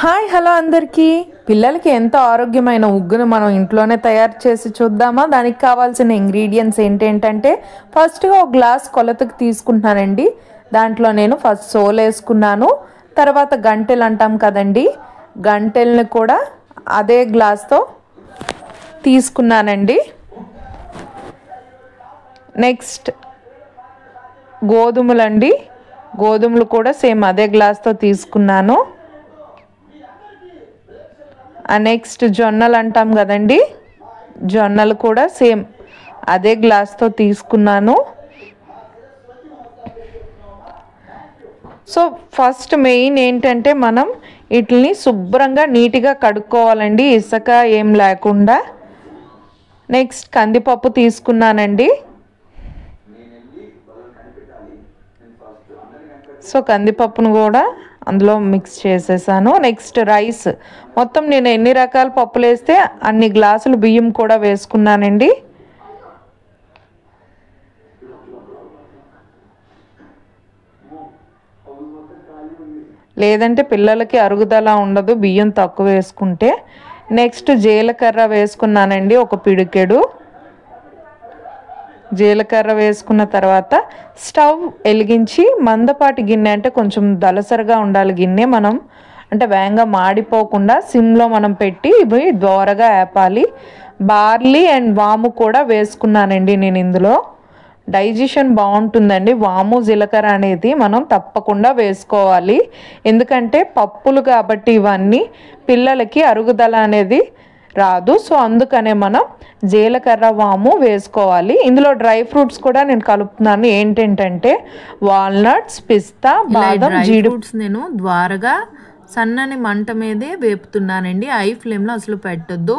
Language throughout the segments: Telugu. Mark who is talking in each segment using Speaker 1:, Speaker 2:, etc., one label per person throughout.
Speaker 1: హాయ్ హలో అందరికీ పిల్లలకి ఎంతో ఆరోగ్యమైన ఉగ్గును మనం ఇంట్లోనే తయారు చేసి చూద్దామా. దానికి కావాల్సిన ఇంగ్రీడియంట్స్ ఏంటంటే ఫస్ట్గా ఒక గ్లాస్ కొలతకు తీసుకుంటున్నానండి. దాంట్లో నేను ఫస్ట్ సోల్ వేసుకున్నాను, తర్వాత గంటెలు అంటాం కదండి, గంటెల్ని కూడా అదే గ్లాస్తో తీసుకున్నానండి. నెక్స్ట్ గోధుమలండి, గోధుమలు కూడా సేమ్ అదే గ్లాస్తో తీసుకున్నాను. నెక్స్ట్ జొన్నలు అంటాం కదండి, జొన్నలు కూడా సేమ్ అదే గ్లాస్తో తీసుకున్నాను. సో ఫస్ట్ మెయిన్ ఏంటంటే మనం వీటిని శుభ్రంగా నీట్గా కడుక్కోవాలండి, ఇసుక ఏం లేకుండా. నెక్స్ట్ కందిపప్పు తీసుకున్నానండి. సో కందిపప్పును కూడా అందులో మిక్స్ చేసేసాను. నెక్స్ట్ రైస్, మొత్తం నేను ఎన్ని రకాల పప్పులు వేస్తే అన్ని గ్లాసులు బియ్యం కూడా వేసుకున్నానండి. లేదంటే పిల్లలకి అరుగుదల ఉండదు బియ్యం తక్కువ వేసుకుంటే. నెక్స్ట్ జీలకర్ర వేసుకున్నానండి, ఒక పిడికెడు జీలకర్ర వేసుకున్న తర్వాత స్టవ్ వెలిగించి మందపాటి గిన్నె, అంటే కొంచెం దలసరిగా ఉండాలి గిన్నె, మనం అంటే వేగంగా మాడిపోకుండా సిమ్లో మనం పెట్టి ఇవి దోరగా వేపాలి. బార్లీ అండ్ వాము కూడా వేసుకున్నానండి నేను ఇందులో. డైజెషన్ బాగుంటుందండి వాము జీలకర్ర అనేది మనం తప్పకుండా వేసుకోవాలి, ఎందుకంటే పప్పులు కాబట్టి ఇవన్నీ పిల్లలకి అరుగుదల అనేది రాదు. సో అందుకనే మనం జీలకర్ర వాము వేసుకోవాలి. ఇందులో డ్రై ఫ్రూట్స్ కూడా నేను కలుపుతున్నాను. ఏంటంటే వాల్నట్స్, పిస్తా, బాదం, జీడిపప్పు
Speaker 2: నేను ద్వారగా సన్నని మంట మీదే వేపుతున్నానండి, హై ఫ్లేమ్లో అసలు పెట్టొద్దు.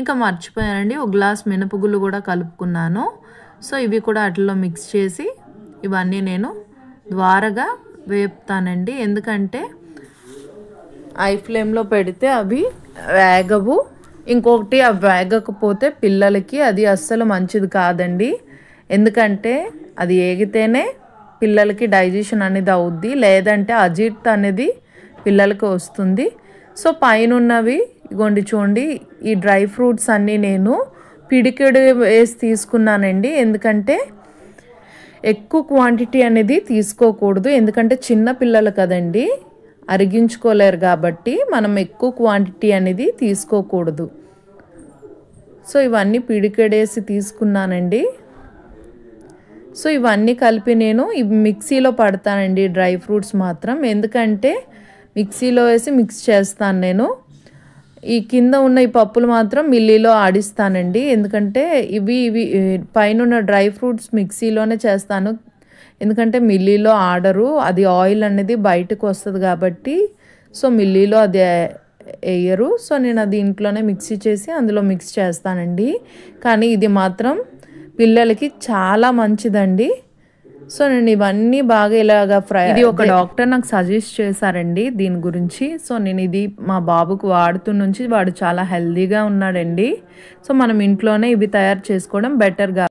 Speaker 2: ఇంకా మర్చిపోయానండి, ఒక గ్లాస్ మినపగుళ్ళు కూడా కలుపుకున్నాను. సో ఇవి కూడా అట్లలో మిక్స్ చేసి ఇవన్నీ నేను ద్వారగా వేపుతానండి, ఎందుకంటే హై ఫ్లేమ్లో పెడితే అవి వేగవు. ఇంకొకటి అవి వేగకపోతే పిల్లలకి అది అస్సలు మంచిది కాదండి, ఎందుకంటే అది ఏగితేనే పిల్లలకి డైజెషన్ అనేది అవుద్ది, లేదంటే అజీర్తి అనేది పిల్లలకి వస్తుంది. సో పైన ఉన్నవి ఇగోండి చూడండి, ఈ డ్రై ఫ్రూట్స్ అన్నీ నేను పిడికెడు వేసి తీసుకున్నానండి, ఎందుకంటే ఎక్కువ క్వాంటిటీ అనేది తీసుకోకూడదు, ఎందుకంటే చిన్న పిల్లలు కదండి అరిగించుకోలేరు కాబట్టి మనం ఎక్కువ క్వాంటిటీ అనేది తీసుకోకూడదు. సో ఇవన్నీ పిడికెడేసి తీసుకున్నానండి. సో ఇవన్నీ కలిపి నేను మిక్సీలో పడతానండి డ్రై ఫ్రూట్స్ మాత్రం, ఎందుకంటే మిక్సీలో వేసి మిక్స్ చేస్తాను నేను. ఈ కింద ఉన్న ఈ పప్పులు మాత్రం మిల్లీలో ఆడిస్తానండి, ఎందుకంటే ఇవి పైన ఉన్న డ్రై ఫ్రూట్స్ మిక్సీలోనే చేస్తాను, ఎందుకంటే మిల్లీలో ఆడరు, అది ఆయిల్ అనేది బయటకు వస్తుంది కాబట్టి. సో మిల్లీలో అది వేయరు. సో నేను అది ఇంట్లోనే మిక్సీ చేసి అందులో మిక్స్ చేస్తానండి. కానీ ఇది మాత్రం పిల్లలకి చాలా మంచిదండి. సో నేను ఇవన్నీ బాగా ఇలాగా ఇది ఒక డాక్టర్ నాకు సజెస్ట్ చేశారండి దీని గురించి. సో నేను ఇది మా బాబుకు వాడుతూ నుంచి వాడు చాలా హెల్తీగా ఉన్నాడండి. సో మనం ఇంట్లోనే ఇవి తయారు చేసుకోవడం బెటర్గా